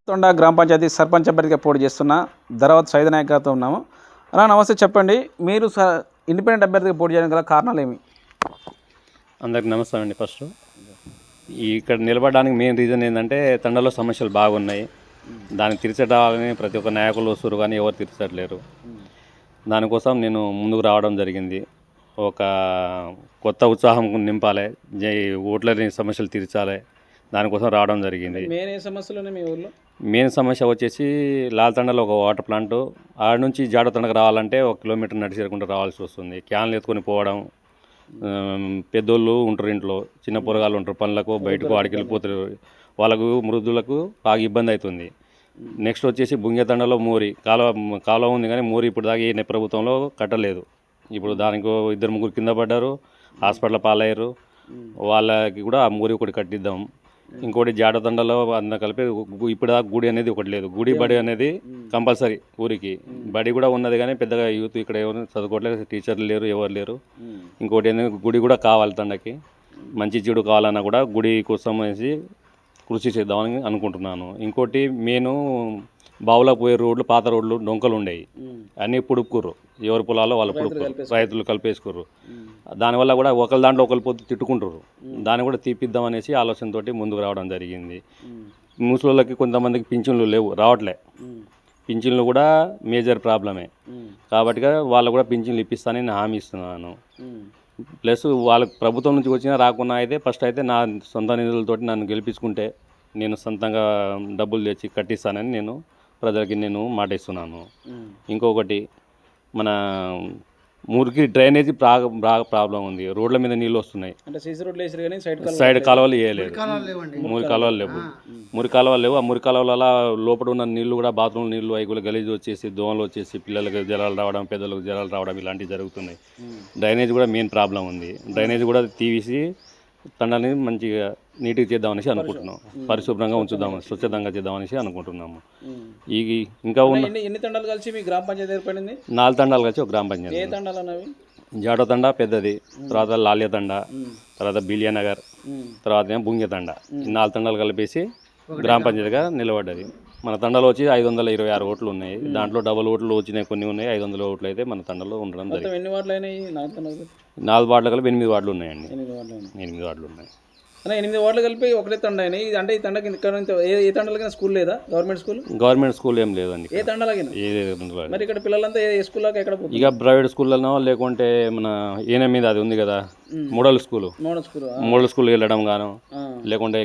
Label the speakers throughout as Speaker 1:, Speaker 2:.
Speaker 1: తొండ గ్రామ పంచాయతీ సర్పంచ్ అభ్యర్థిగా పోటీ చేస్తున్న ధరవత్ సైద్ నాయక్ గారితో ఉన్నాము. అలా నమస్తే, చెప్పండి, మీరు ఇండిపెండెంట్ అభ్యర్థిగా పోటీ చేయడానికి గల కారణాలు ఏమి?
Speaker 2: అందరికి నమస్కారం అండి. ఫస్ట్ ఇక్కడ నిలబడడానికి మెయిన్ రీజన్ ఏంటంటే తండలో సమస్యలు బాగున్నాయి. దాన్ని తీర్చడాలని ప్రతి ఒక్క నాయకులు వస్తారు, కానీ ఎవరు తీర్చట్లేరు. దానికోసం నేను ముందుకు రావడం జరిగింది. ఒక కొత్త ఉత్సాహం నింపాలి, ఓట్లని సమస్యలు తీర్చాలి, దానికోసం రావడం జరిగింది. మెయిన్ సమస్య వచ్చేసి లాల్తండలో ఒక వాటర్ ప్లాంట్, ఆడ నుంచి జాడతండకు రావాలంటే 1 కిలోమీటర్ నడిచేరకుండా రావాల్సి వస్తుంది. క్యాన్లు ఎత్తుకొని పోవడం, పెద్దోళ్ళు ఉంటారు ఇంట్లో, చిన్న పొరగాళ్ళు ఉంటారు, పనులకు బయటకు ఆడికి వెళ్ళిపోతారు, వాళ్ళకు వృద్ధులకు బాగా ఇబ్బంది అవుతుంది. నెక్స్ట్ వచ్చేసి బుంగెతండలో మోరి కాలువ ఉంది, కానీ మోరి ఇప్పుడు దాకా ఏ ప్రభుత్వంలో కట్టలేదు. ఇప్పుడు దానికి 2-3 కింద పడ్డారు, హాస్పిటల్ పాలయ్యారు. వాళ్ళకి కూడా ఆ మోరి ఒకటి కట్టిద్దాం. ఇంకోటి జాడతండలో అన్న కలిపి ఇప్పుడు దాకా గుడి అనేది ఒకటి లేదు. గుడి బడి అనేది కంపల్సరీ ఊరికి. బడి కూడా ఉన్నది, కానీ పెద్దగా యూత్ ఇక్కడ ఎవరు చదువుకోవట్లేదు, టీచర్లు లేరు, ఎవరు లేరు. ఇంకోటి ఏంటంటే గుడి కూడా కావాలి, తండకి మంచి చెడు కావాలన్నా కూడా గుడి కోసం అనేసి కృషి చేద్దామని అనుకుంటున్నాను. ఇంకోటి మెయిన్ బావులకు పోయే రోడ్లు, పాత రోడ్లు డొంకలు ఉండేవి, అన్నీ పుడుపుకుర్రు, ఎవరి పొలాల్లో వాళ్ళు పుడుపుకురు, రైతులు కలిపేసుకుర్రు. దానివల్ల కూడా ఒకరి దాంట్లో ఒకరి పొద్దు తిట్టుకుంటారు. దాన్ని కూడా తీపిద్దాం అనేసి ఆలోచనతోటి ముందుకు రావడం జరిగింది. ముసలోళ్ళకి కొంతమందికి పింఛన్లు లేవు, రావట్లే. పింఛన్లు కూడా మేజర్ ప్రాబ్లమే, కాబట్టి వాళ్ళు కూడా పింఛన్లు ఇప్పిస్తానని నేను హామీ ఇస్తున్నాను. ప్లస్ వాళ్ళకి ప్రభుత్వం నుంచి వచ్చినా రాకున్నా అయితే ఫస్ట్ అయితే నా సొంత నిధులతోటి నన్ను గెలిపించుకుంటే నేను సొంతంగా డబ్బులు తెచ్చి కట్టిస్తానని నేను ప్రజలకి నేను మాట ఇస్తున్నాను. ఇంకొకటి, మన మురికి డ్రైనేజీ బాగా ప్రాబ్లం ఉంది. రోడ్ల మీద నీళ్ళు వస్తున్నాయి, సైడ్ కాలువలు వేయలేదు, మురి కాలువలు లేవు. ఆ మురి కాలువల లోపల ఉన్న నీళ్లు కూడా, బాత్రూమ్ నీళ్లు అవి కూడా గలీజ్ వచ్చేసి, దోమలు వచ్చేసి, పిల్లలకు జ్వరాలు రావడం, పెద్దలకు జ్వరాలు రావడం, ఇలాంటివి జరుగుతున్నాయి. డ్రైనేజ్ కూడా మెయిన్ ప్రాబ్లం ఉంది. డ్రైనేజ్ కూడా తీసి తండాన్ని మంచిగా నీట్గా చేద్దామనేసి అనుకుంటున్నాం. పరిశుభ్రంగా ఉంచుదామని, స్వచ్ఛతంగా చేద్దామనేసి అనుకుంటున్నాము. ఇంకా ఉన్న
Speaker 1: ఎన్ని తండాలు కలిసి మీ గ్రామ పంచాయతీ ఏర్పడింది?
Speaker 2: 4 తండాలు కలిసి ఒక గ్రామ పంచాయతీ.
Speaker 1: ఏ తండాలు అన్నవి?
Speaker 2: జాడతండ పెద్దది, తర్వాత లాల్యతండ, తర్వాత బిలియానగర్, తర్వాత బుంగెతండ. 4 తండాలు కలిపేసి గ్రామ పంచాయతీగా నిలబడ్డది. మన తండలో వచ్చి 526 ఓట్లు ఉన్నాయి. దాంట్లో డబుల్ ఓట్లు వచ్చినాయి, కొన్ని ఉన్నాయి. 500 ఓట్లు అయితే మన తండలో ఉండడం జరిగింది. 4 వార్డులు కలిపి 8 వార్డులు ఉన్నాయండి. 8 వార్డులు ఉన్నాయి.
Speaker 1: 8 వార్డులు కలిపి ఒకటే తండ అయినాయి. అంటే ఈ తండకి ఏ తండలకైనా స్కూల్ లేదా?
Speaker 2: గవర్నమెంట్ స్కూల్ ఏం లేదండి.
Speaker 1: ఏ తండలకైనా? మరి ఇక్కడ పిల్లలంతా ఏ స్కూల్లోకి ఎక్కడ పోతుంది?
Speaker 2: ఇక ప్రైవేట్ స్కూళ్ళనో, లేకుంటే మన ఈయన మీద అది ఉంది కదా మోడల్ స్కూల్ వెళ్ళడం గాను, లేకుంటే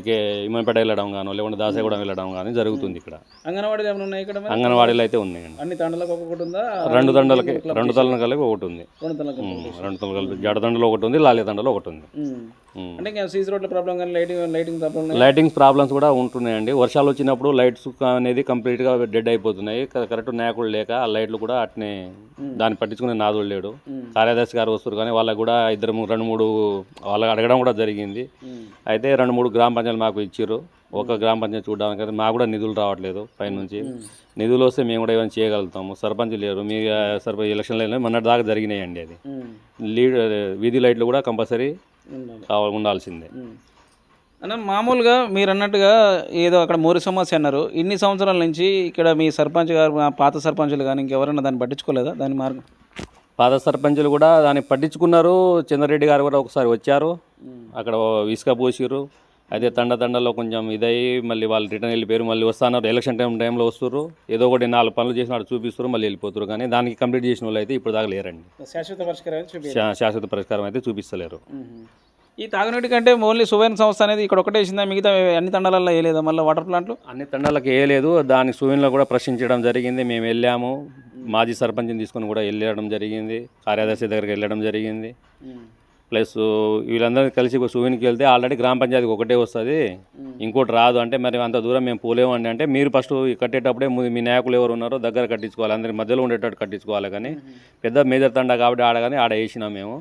Speaker 2: ఇమ్మపేట వెళ్ళడం గాను, లేకుంటే దాసేగూడెం వెళ్ళడం కానీ జరుగుతుంది. ఇక్కడ
Speaker 1: అంగన్వాడీలు ఏమైనా ఉన్నాయి? ఇక్కడ
Speaker 2: అంగన్వాడీలు అయితే ఉన్నాయండి.
Speaker 1: అన్ని తండలకు ఒక్కొక్కటి ఉందా?
Speaker 2: 2 తండలు కలిపి ఒకటి ఉంది. 2 తండలు కలిపి జాడతండలో ఒకటి ఉంది, లాల్యతండలో ఒకటి ఉంది.
Speaker 1: అంటే సీసీ రోడ్ల ప్రాబ్లం కానీ,
Speaker 2: లైటింగ్ ప్రాబ్లమ్స్ కూడా ఉంటున్నాయండి. వర్షాలు వచ్చినప్పుడు లైట్స్ అనేది కంప్లీట్గా డెడ్ అయిపోతున్నాయి. కరెక్ట్ నాయకుడు లేక ఆ లైట్లు కూడా అట్నే దాన్ని పట్టించుకునే నాదుడు లేడు. కార్యదర్శి గారు వస్తారు, కానీ వాళ్ళకు కూడా 2-3 వాళ్ళకి అడగడం కూడా జరిగింది. అయితే 2-3 గ్రామ పంచాయతీలు మాకు ఇచ్చారు. ఒక గ్రామ పంచాయతీ చూడడానికి మాకు కూడా నిధులు రావట్లేదు. పైనుంచి నిధులు వస్తే మేము కూడా ఏమైనా చేయగలుగుతాము. సర్పంచ్ లేరు. మీ సర్పంచ్ ఎలక్షన్లు మొన్నటి దాకా జరిగినాయండి. అది వీధి లైట్లు కూడా కంపల్సరీ ఉండాల్సిందే.
Speaker 1: అన్న, మామూలుగా మీరు అన్నట్టుగా ఏదో అక్కడ మోరి సమస్య అన్నారు. ఇన్ని సంవత్సరాల నుంచి ఇక్కడ మీ సర్పంచ్ గారు, పాత సర్పంచులు కానీ ఇంకెవరైనా దాన్ని పట్టించుకోలేదా? దాని మార్గం
Speaker 2: పాత సర్పంచులు కూడా దాన్ని పట్టించుకున్నారు. చంద్రరెడ్డి గారు కూడా ఒకసారి వచ్చారు, అక్కడ ఇసుక పోసిర్రు. అయితే తండలో కొంచెం ఇదయ్యి మళ్ళీ వాళ్ళు రిటర్న్ వెళ్ళిపోయారు. మళ్ళీ వస్తున్నారు, ఎలక్షన్ టైంలో వస్తారు, ఏదో ఒకటి 4 పనులు చేసినట్టు చూపిస్తారు, మళ్ళీ వెళ్ళిపోతారు. కానీ దానికి కంప్లీట్ చేసిన వాళ్ళు అయితే ఇప్పుడు దాకా లేరండి. శాశ్వత పరిష్కారం అయితే చూపిస్తలేరు.
Speaker 1: ఈ తాగునీటి కంటే ఓన్లీ సువేన్ సంస్థ అనేది ఇక్కడ ఒకటే వేసిందా? మిగతా అన్ని తండాలలో వేయలేదా? మళ్ళీ వాటర్ ప్లాంట్లు
Speaker 2: అన్ని తండాలకు వేయలేదు. దానికి సువేన్లో కూడా ప్రశ్నించడం జరిగింది. మేము వెళ్ళాము, మాజీ సర్పంచ్ని తీసుకొని కూడా వెళ్ళడం జరిగింది, కార్యదర్శి దగ్గరికి వెళ్ళడం జరిగింది. ప్లస్ వీళ్ళందరూ కలిసి సువేన్కి వెళ్తే ఆల్రెడీ గ్రామ పంచాయతీకి ఒకటే వస్తుంది, ఇంకోటి రాదు. అంటే మరి అంత దూరం మేము పోలేమండి. అంటే మీరు ఫస్ట్ కట్టేటప్పుడే మీ నాయకులు ఎవరు ఉన్నారో దగ్గర కట్టించుకోవాలి, అందరి మధ్యలో ఉండేటట్టు కట్టించుకోవాలి. కానీ పెద్ద మేజర్ తండా కాబట్టి ఆడ వేసినాం మేము.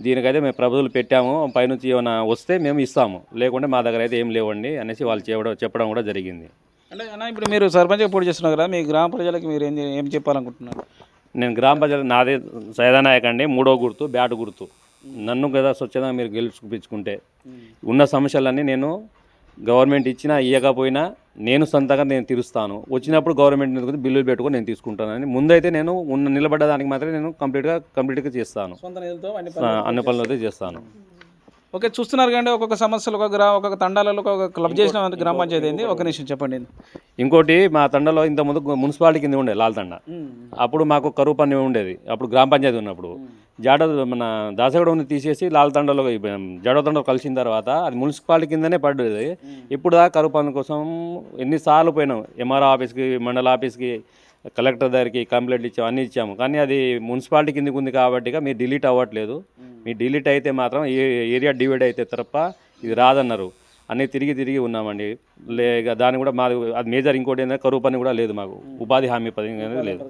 Speaker 2: దీనికైతే మేము ప్రభుత్వాలు పెట్టాము, పైనుంచి ఏమైనా వస్తే మేము ఇస్తాము, లేకుంటే మా దగ్గర అయితే ఏం లేవండి అనేసి వాళ్ళు చెప్పడం కూడా జరిగింది.
Speaker 1: అంటే అన్న, ఇప్పుడు మీరు సర్పంచ్గా పోటీ చేస్తున్నారు కదా, మీ గ్రామ ప్రజలకి మీరు ఏం చెప్పాలనుకుంటున్నారు?
Speaker 2: నేను గ్రామ ప్రజలు, నాదే సైదానాయక్ అండి, 3వ గుర్తు బ్యాట్ గుర్తు. నన్ను కదా స్వచ్ఛంగా మీరు గెలుచుకుంటే ఉన్న సమస్యలన్నీ నేను గవర్నమెంట్ ఇచ్చినా ఇవ్వకపోయినా నేను సొంతంగా నేను తీరుస్తాను, వచ్చినప్పుడు గవర్నమెంట్ మీద బిల్లులు పెట్టుకొని నేను తీసుకుంటానని ముందైతే నేను నిలబడ్డ దానికి మాత్రమే నేను కంప్లీట్గా చేస్తాను.
Speaker 1: సొంత నిధులతో
Speaker 2: అన్ని పనులు అయితే చేస్తాను.
Speaker 1: ఓకే, చూస్తున్నారు కానీ ఒక్కొక్క సమస్యలు ఒక్కొక్క తండాలలో ఒక క్లబ్ చేసిన గ్రామ పంచాయతీ అయింది. ఒక నిమిషం చెప్పండి.
Speaker 2: ఇంకోటి మా తండలో ఇంతకుముందు మున్సిపాలిటీ కింద ఉండే లాల్తండ, అప్పుడు మాకు కరువు పని ఉండేది. అప్పుడు గ్రామ పంచాయతీ ఉన్నప్పుడు మన దాసగూడని తీసేసి లాల్తండలో జడతండలో కలిసిన తర్వాత అది మున్సిపాలిటీ కిందనే పడ్డది. ఇప్పుడు దాకా కరువు పని కోసం ఎన్నిసార్లు పోయినాం, ఎంఆర్ఓ ఆఫీస్కి, మండల ఆఫీస్కి, కలెక్టర్ దగ్గరికి కంప్లైంట్ ఇచ్చాము, అన్నీ ఇచ్చాము. కానీ అది మున్సిపాలిటీ కిందకి ఉంది కాబట్టి మీరు డిలీట్ అవ్వట్లేదు. మీ డిలీట్ అయితే మాత్రం ఏరియా డివైడ్ అయితే తప్ప ఇది రాదన్నారు. అన్నీ తిరిగి ఉన్నామండి. దాన్ని కూడా మాది అది మేజర్. ఇంకోటి ఏంటంటే కరువు పని కూడా లేదు మాకు, ఉపాధి హామీ పని అనేది లేదు.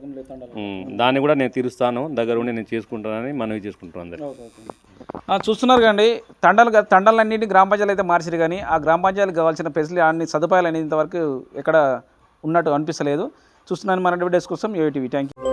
Speaker 2: దాన్ని కూడా నేను తీరుస్తాను, దగ్గర ఉండి నేను చేసుకుంటానని మనవి చేసుకుంటాను అందరు.
Speaker 1: చూస్తున్నారు కండి, తండాలన్నింటినీ గ్రామ పంచాయతీలు అయితే మార్చారు కానీ ఆ గ్రామ పంచాయతీలకు కావాల్సిన ఫెసిలిటీ అన్ని సదుపాయాలు అనేది ఇంతవరకు ఎక్కడ ఉన్నట్టు అనిపిస్తలేదు. చూస్తున్నాను మన డెస్క్ కోసం ఏటీవీ. Thank you.